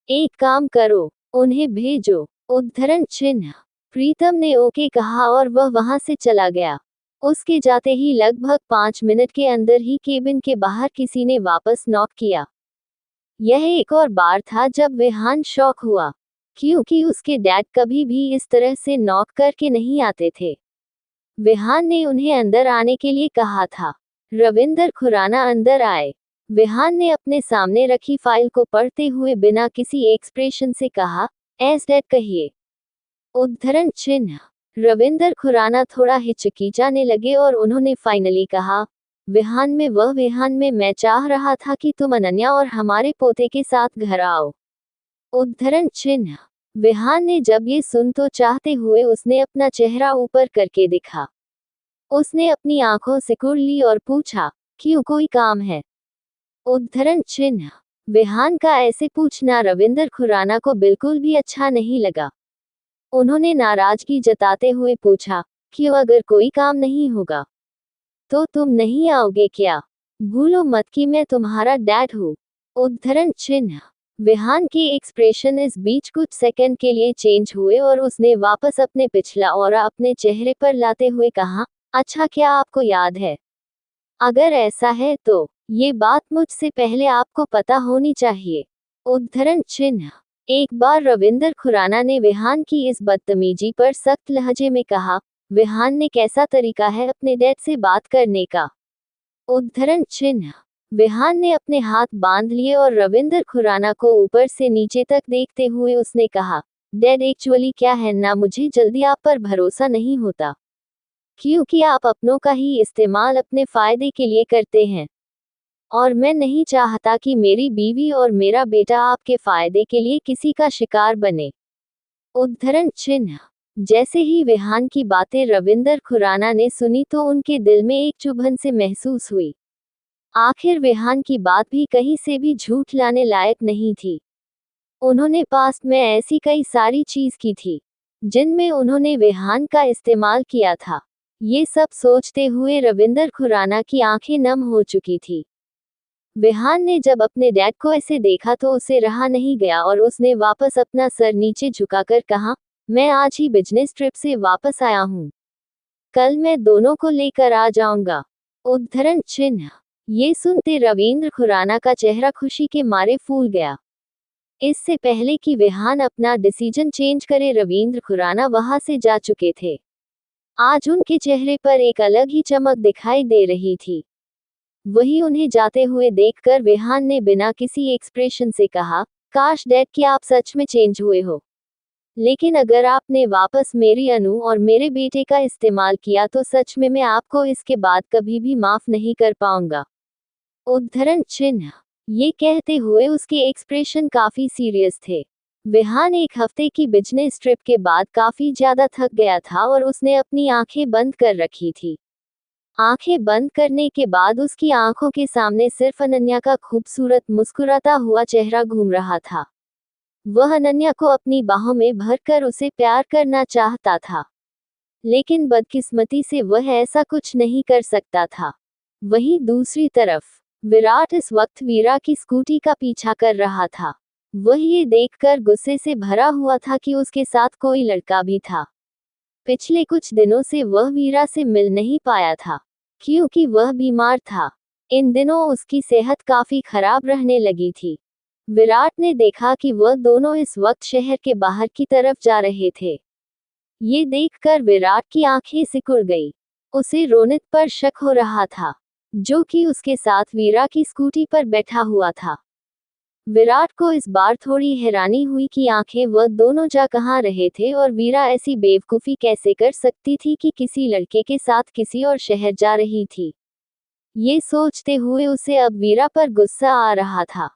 [SPEAKER 1] एक काम करो, उन्हें भेजो। उद्धरण चिन्ह। प्रीतम ने ओके कहा और वह वहां से चला गया। उसके जाते ही लगभग 5 मिनट के अंदर ही केबिन के बाहर किसी ने वापस नॉक किया। यह एक और बार था जब विहान शॉक हुआ, क्योंकि उसके डैड कभी भी इस तरह से नॉक करके नहीं आते थे। विहान ने उन्हें अंदर आने के लिए कहा था। रविंद्र खुराना अंदर आए। विहान ने अपने सामने रखी फाइल को पढ़ते हुए बिना किसी एक्सप्रेशन से कहा, एस डैड कहिए। उद्धरण चिन्ह। रविंद्र खुराना थोड़ा हिचकिचाने लगे और उन्होंने फाइनली कहा, विहान में मैं चाह रहा था कि तुम अनन्या और हमारे पोते के साथ घर आओ। उद्धरण चिन्ह। विहान ने जब ये सुन तो चाहते हुए उसने अपना चेहरा ऊपर करके दिखा। उसने अपनी आंखों सिकुड़ ली और पूछा, क्यों, कोई काम है? उद्धरण चिन्ह। विहान का ऐसे पूछना रविंद्र खुराना को बिल्कुल भी अच्छा नहीं लगा। उन्होंने नाराजगी जताते हुए पूछा, क्यों, अगर कोई काम नहीं होगा तो तुम नहीं आओगे क्या? भूलो मत कि मैं तुम्हारा डैड हूँ। उद्धरण चिन्ह। विहान के एक्सप्रेशन इस बीच कुछ सेकंड के लिए चेंज हुए और उसने वापस अपने पिछला ऑरा अपने चेहरे पर लाते हुए कहा, अच्छा, क्या आपको याद है? अगर ऐसा है तो ये बात मुझसे पहले आपको पता होनी चाहिए। उद्धरण चिन्ह। एक बार रविंद्र खुराना ने विहान की इस बदतमीजी पर सख्त लहजे में कहा, विहान ने कैसा तरीका है अपने डैड से बात करने का? उद्धरण चिन्ह। विहान ने अपने हाथ बांध लिए और रविंद्र खुराना को ऊपर से नीचे तक देखते हुए उसने कहा, डैड, एक्चुअली क्या है ना, मुझे जल्दी आप पर भरोसा नहीं होता, क्योंकि आप अपनों का ही इस्तेमाल अपने फायदे के लिए करते हैं। और मैं नहीं चाहता कि मेरी बीवी और मेरा बेटा आपके फायदे के लिए किसी का शिकार बने। उद्धरण चिन्ह। जैसे ही विहान की बातें रविंद्र खुराना ने सुनी तो उनके दिल में एक चुभन से महसूस हुई। आखिर विहान की बात भी कहीं से भी झूठ लाने लायक नहीं थी। उन्होंने पास्ट में ऐसी कई सारी चीज की थी जिनमें उन्होंने विहान का इस्तेमाल किया था। ये सब सोचते हुए रविंदर खुराना की आंखें नम हो चुकी थी। विहान ने जब अपने डैड को ऐसे देखा तो उसे रहा नहीं गया और उसने वापस अपना सर नीचे झुकाकर कहा, मैं आज ही बिजनेस ट्रिप से वापस आया हूँ। कल मैं दोनों को लेकर आ जाऊंगा। उद्धरण चिन्ह। ये सुनते रविंद्र खुराना का चेहरा खुशी के मारे फूल गया। इससे पहले कि विहान अपना डिसीजन चेंज करे, रविंद्र खुराना वहां से जा चुके थे। आज उनके चेहरे पर एक अलग ही चमक दिखाई दे रही थी। वही उन्हें जाते हुए देखकर विहान ने बिना किसी एक्सप्रेशन से कहा, काश डैड कि आप सच में चेंज हुए हो। लेकिन अगर आपने वापस मेरी अनु और मेरे बेटे का इस्तेमाल किया तो सच में मैं आपको इसके बाद कभी भी माफ नहीं कर पाऊंगा। उद्धरण चिन्ह। ये कहते हुए उसके एक्सप्रेशन काफी सीरियस थे। विहान एक हफ्ते की बिजनेस ट्रिप के बाद काफी ज्यादा थक गया था और उसने अपनी आंखें बंद कर रखी थी। आंखें बंद करने के बाद उसकी आंखों के सामने सिर्फ अनन्या का खूबसूरत मुस्कुराता हुआ चेहरा घूम रहा था। वह अनन्या को अपनी बाहों में भरकर उसे प्यार करना चाहता था, लेकिन बदकिस्मती से वह ऐसा कुछ नहीं कर सकता था। वहीं दूसरी तरफ विराट इस वक्त वीरा की स्कूटी का पीछा कर रहा था। वह ये देखकर गुस्से से भरा हुआ था कि उसके साथ कोई लड़का भी था। पिछले कुछ दिनों से वह वीरा से मिल नहीं पाया था, क्योंकि वह बीमार था। इन दिनों उसकी सेहत काफी खराब रहने लगी थी। विराट ने देखा कि वह दोनों इस वक्त शहर के बाहर की तरफ जा रहे थे। ये देखकर विराट की आंखें सिकुड़ गई। उसे रोनित पर शक हो रहा था, जो कि उसके साथ वीरा की स्कूटी पर बैठा हुआ था। विराट को इस बार थोड़ी हैरानी हुई कि आखिर वह दोनों जा कहाँ रहे थे और वीरा ऐसी बेवकूफ़ी कैसे कर सकती थी कि किसी लड़के के साथ किसी और शहर जा रही थी। ये सोचते हुए उसे अब वीरा पर गुस्सा आ रहा था।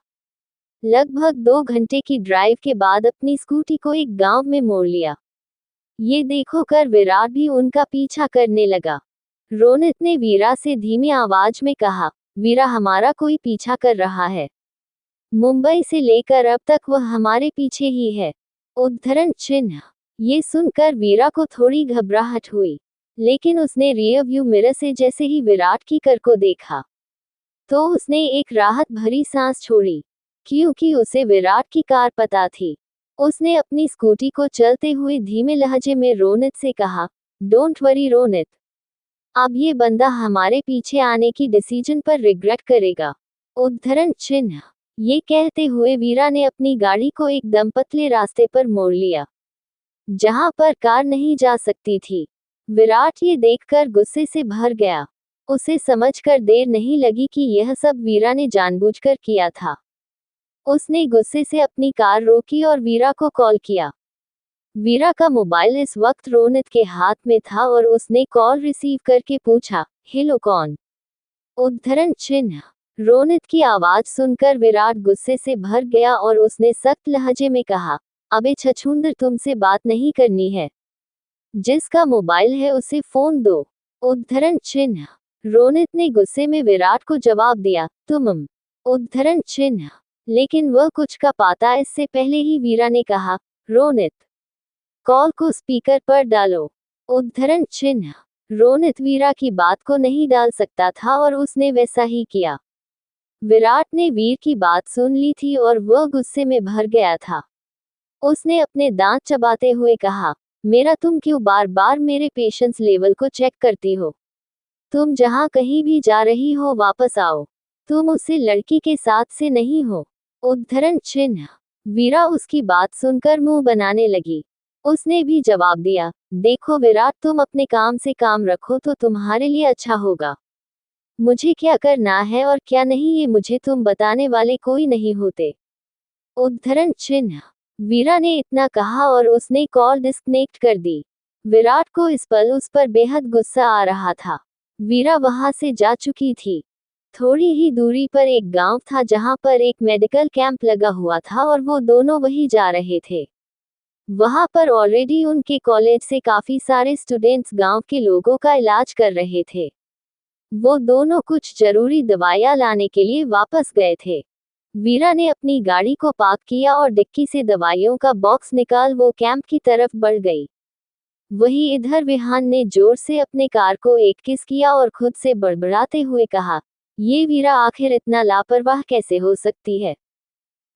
[SPEAKER 1] लगभग 2 घंटे की ड्राइव के बाद अपनी स्कूटी को एक गांव में मोड़ लिया। ये देखो कर विराट भी उनका पीछा करने लगा। रोनित ने वीरा से धीमी आवाज में कहा, वीरा हमारा कोई पीछा कर रहा है। मुंबई से लेकर अब तक वह हमारे पीछे ही है। उद्धरण चिन्ह। ये सुनकर वीरा को थोड़ी घबराहट हुई, लेकिन उसने रियर व्यू मिरर से जैसे ही विराट की कार को देखा तो उसने एक राहत भरी सांस छोड़ी, क्योंकि उसे विराट की कार पता थी। उसने अपनी स्कूटी को चलते हुए धीमे लहजे में रोनित से कहा, डोंट वरी रोनित, अब ये बंदा हमारे पीछे आने की डिसीजन पर रिग्रेट करेगा। उद्धरण चिन्ह। ये कहते हुए वीरा ने अपनी गाड़ी को एकदम पतले रास्ते पर मोड़ लिया, जहां पर कार नहीं जा सकती थी। विराट ये देखकर गुस्से से भर गया। उसे समझकर देर नहीं लगी कि यह सब वीरा ने जानबूझकर किया था। उसने गुस्से से अपनी कार रोकी और वीरा को कॉल किया। वीरा का मोबाइल इस वक्त रोनित के हाथ में था और उसने कॉल रिसीव करके पूछा, हेलो कौन? उद्धरण चिन्ह। रोनित की आवाज सुनकर विराट गुस्से से भर गया और उसने सख्त लहजे में कहा, अबे छछूंदर, तुमसे बात नहीं करनी है। जिसका मोबाइल है उसे फोन दो। उद्धरण चिन्ह। रोनित ने गुस्से में विराट को जवाब दिया, तुम। उद्धरण चिन्ह। लेकिन वह कुछ का पाता इससे पहले ही वीरा ने कहा, रोनित, कॉल को स्पीकर पर डालो। उद्धरण चिन्ह। रोनित वीरा की बात को नहीं डाल सकता था और उसने वैसा ही किया। विराट ने वीर की बात सुन ली थी और वह गुस्से में भर गया था। उसने अपने दांत चबाते हुए कहा, मेरा तुम क्यों बार बार मेरे पेशेंस लेवल को चेक करती हो? तुम जहां कहीं भी जा रही हो वापस आओ। तुम उसे लड़की के साथ से नहीं हो। उद्धरण चिन्ह। वीरा उसकी बात सुनकर मुंह बनाने लगी। उसने भी जवाब दिया, देखो विराट, तुम अपने काम से काम रखो तो तुम्हारे लिए अच्छा होगा। मुझे क्या करना है और क्या नहीं ये मुझे तुम बताने वाले कोई नहीं होते। उद्धरण चिन्ह। वीरा ने इतना कहा और उसने कॉल डिस्कनेक्ट कर दी। विराट को इस पल उस पर बेहद गुस्सा आ रहा था। वीरा वहां से जा चुकी थी। थोड़ी ही दूरी पर एक गांव था जहां पर एक मेडिकल कैंप लगा हुआ था और वो दोनों वही जा रहे थे। वहां पर ऑलरेडी उनके कॉलेज से काफी सारे स्टूडेंट्स गांव के लोगों का इलाज कर रहे थे। वो दोनों कुछ जरूरी दवाइयां लाने के लिए वापस गए थे। वीरा ने अपनी गाड़ी को पार्क किया और डिक्की से दवाइयों का बॉक्स निकाल वो कैंप की तरफ बढ़ गई। वही इधर विहान ने जोर से अपने कार को एक किस किया और खुद से बड़बड़ाते हुए कहा, ये वीरा आखिर इतना लापरवाह कैसे हो सकती है?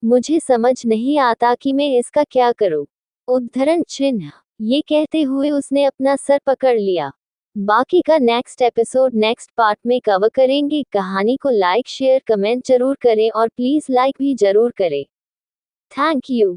[SPEAKER 1] मुझे समझ नहीं आता कि मैं इसका क्या करूं। उद्धरण चिन्ह। ये कहते हुए उसने अपना सर पकड़ लिया। बाकी का नेक्स्ट एपिसोड नेक्स्ट पार्ट में कवर करेंगे। कहानी को लाइक शेयर कमेंट जरूर करें और प्लीज लाइक भी जरूर करें। Thank you.